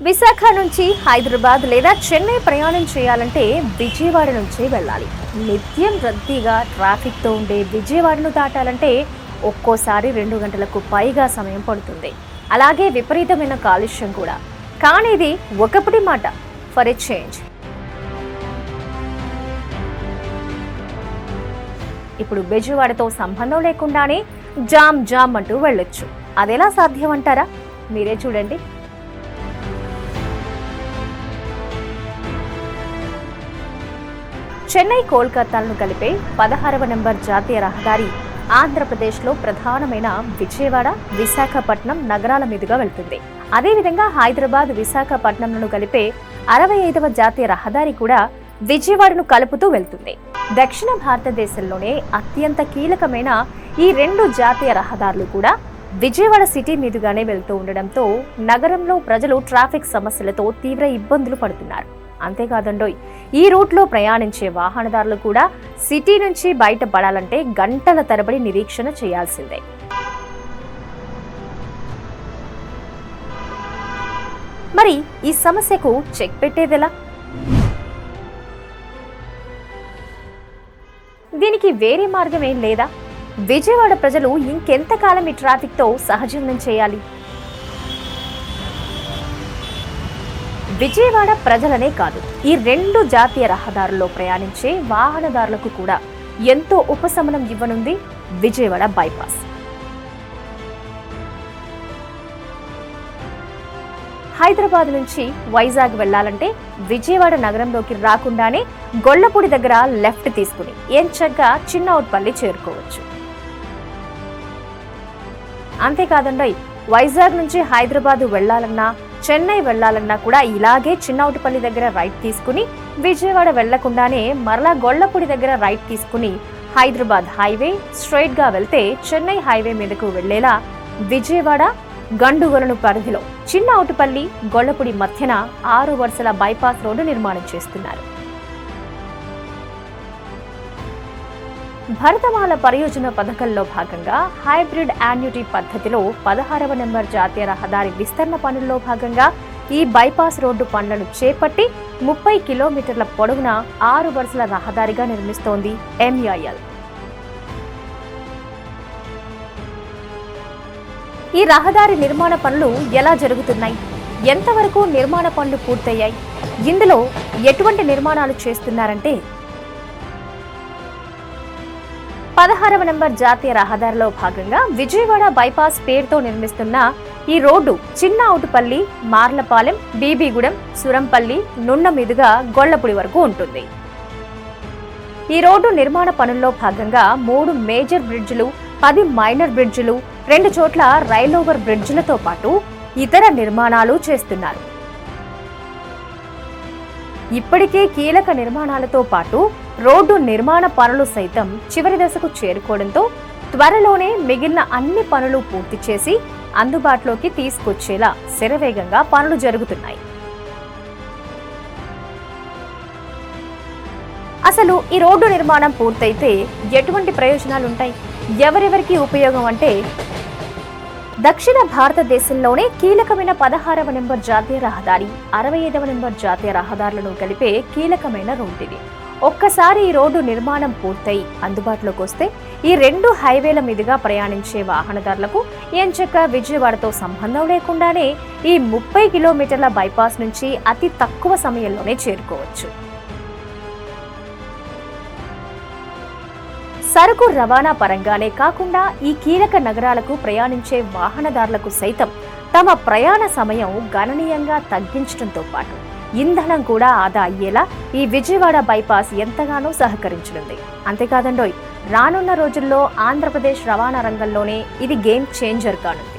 విశాఖ నుంచి హైదరాబాద్ లేదా చెన్నై ప్రయాణం చేయాలంటే విజయవాడ నుంచి వెళ్ళాలి. నిత్యం రద్దీగా ట్రాఫిక్తో ఉండే విజయవాడను దాటాలంటే ఒక్కోసారి 2 గంటలకు పైగా సమయం పడుతుంది. అలాగే విపరీతమైన కాలుష్యం కూడా. కానీ ఇది ఒకప్పటి మాట, ఫర్ ఎ చేంజ్. ఇప్పుడు విజయవాడతో సంబంధం లేకుండానే జామ్ జామ్ అంటూ వెళ్ళొచ్చు. అదెలా సాధ్యం అంటారా? మీరే చూడండి. చెన్నై కోల్కతాలను కలిపే 16వ నెంబర్ జాతీయ రహదారి ఆంధ్రప్రదేశ్లో ప్రధానమైన విజయవాడ, విశాఖపట్నం నగరాల మీదుగా వెళ్తుంది. అదేవిధంగా హైదరాబాద్, విశాఖపట్నంలను కలిపే 65వ జాతీయ రహదారి కూడా విజయవాడను కలుపుతూ వెళ్తుంది. దక్షిణ భారతదేశంలోనే అత్యంత కీలకమైన ఈ 2 జాతీయ రహదారులు కూడా విజయవాడ సిటీ మీదుగానే వెళ్తూ ఉండడంతో నగరంలో ప్రజలు ట్రాఫిక్ సమస్యలతో తీవ్ర ఇబ్బందులు పడుతున్నారు. అంతేకాదండోయ్, ఈ రూట్లో ప్రయాణించే వాహనదారులు కూడా సిటీ నుంచి బయటపడాలంటే గంటల తరబడి నిరీక్షణ చేయాల్సిందే. మరి ఈ సమస్యకు చెక్ పెట్టేదెలా? దీనికి వేరే మార్గం ఏం లేదా? విజయవాడ ప్రజలు ఇంకెంతకాలం ఈ ట్రాఫిక్తో సహజీవనం చేయాలి? విజయవాడ ప్రజలనే కాదు, ఈ 2 జాతీయ రహదారుల్లో ప్రయాణించే వాహనదారులకు కూడా ఎంతో ఉపశమనం ఇవ్వనుంది విజయవాడ బైపాస్. హైదరాబాద్ నుంచి వైజాగ్ వెళ్లాలంటే విజయవాడ నగరంలోకి రాకుండానే గొల్లపూడి దగ్గర లెఫ్ట్ తీసుకుని ఎంచక్కా చిన్నౌట్పల్లి చేరుకోవచ్చు. అంతేకాదండి, వైజాగ్ నుంచి హైదరాబాద్ వెళ్లాలన్నా, చెన్నై వెళ్లాలన్నా కూడా ఇలాగే చిన్నౌటిపల్లి దగ్గర రైట్ తీసుకుని విజయవాడ వెళ్లకుండానే మరలా గొల్లపూడి దగ్గర రైట్ తీసుకుని హైదరాబాద్ హైవే స్ట్రైట్ గా వెళ్తే చెన్నై హైవే మీదకు వెళ్లేలా విజయవాడ గండుగొలను పరిధిలో చిన్నౌటిపల్లి, గొల్లపూడి మధ్యన 6 వరుసల బైపాస్ రోడ్డు నిర్మాణం చేస్తున్నారు. భరతమాల పరియోజన పథకంలో భాగంగా హైబ్రిడ్ యాన్యుటీ పద్ధతిలో 16వ నెంబర్ జాతీయ రహదారి విస్తరణ పనుల్లో భాగంగా ఈ బైపాస్ రోడ్డు పనులను చేపట్టి 30 కిలోమీటర్ల పొడవున 6 వరుసల రహదారిగా నిర్మిస్తోంది ఎంఈఐఎల్. ఈ రహదారి నిర్మాణ పనులు ఎలా జరుగుతున్నాయి? ఎంతవరకు నిర్మాణ పనులు పూర్తయ్యాయి? ఇందులో ఎటువంటి నిర్మాణాలు చేస్తున్నారంటే 16వ నెంబర్ జాతీయ రహదారిలో భాగంగా విజయవాడ బైపాస్ పేరుతో నిర్మిస్తున్న ఈ రోడ్డు చిన్నౌటిపల్లి, మార్లపాలెం, బీబీగూడెం, సురంపల్లి, నున్న మీదుగా గొల్లపూడి వరకు ఉంటుంది. ఈ రోడ్డు నిర్మాణ పనుల్లో భాగంగా 3 మేజర్ బ్రిడ్జిలు, 10 మైనర్ బ్రిడ్జిలు, 2 చోట్ల రైలోవర్ బ్రిడ్జిలతో పాటు ఇతర నిర్మాణాలు చేస్తున్నారు. ఇప్పటికే కీలక నిర్మాణాలతో పాటు రోడ్డు నిర్మాణ పనులు సైతం చివరి దశకు చేరుకోవడంతో త్వరలోనే మిగిలిన అన్ని పనులు పూర్తి చేసి అందుబాటులోకి తీసుకొచ్చేలా శరవేగంగా పనులు జరుగుతున్నాయి. అసలు ఈ రోడ్డు నిర్మాణం పూర్తయితే ఎటువంటి ప్రయోజనాలుంటాయి? ఎవరెవరికి ఉపయోగం అంటే, దక్షిణ భారతదేశంలోనే కీలకమైన 16వ నెంబర్ జాతీయ రహదారి, 65వ నెంబర్ జాతీయ రహదారులను కలిపే కీలకమైన రోడ్డు ఇది. ఒక్కసారి ఈ రోడ్డు నిర్మాణం పూర్తయి అందుబాటులోకి వస్తే ఈ 2 హైవేల మీదుగా ప్రయాణించే వాహనదారులకు ఎంచక్కా విజయవాడతో సంబంధం లేకుండానే ఈ 30 కిలోమీటర్ల బైపాస్ నుంచి అతి తక్కువ సమయంలోనే చేరుకోవచ్చు. సరుకు రవాణా పరంగానే కాకుండా ఈ కీలక నగరాలకు ప్రయాణించే వాహనదారులకు సైతం తమ ప్రయాణ సమయం గణనీయంగా తగ్గించడంతో పాటు ఇంధనం కూడా ఆదా అయ్యేలా ఈ విజయవాడ బైపాస్ ఎంతగానో సహకరించనుంది. అంతేకాదండోయ్, రానున్న రోజుల్లో ఆంధ్రప్రదేశ్ రవాణా రంగంలోనే ఇది గేమ్ చేంజర్ కానుంది.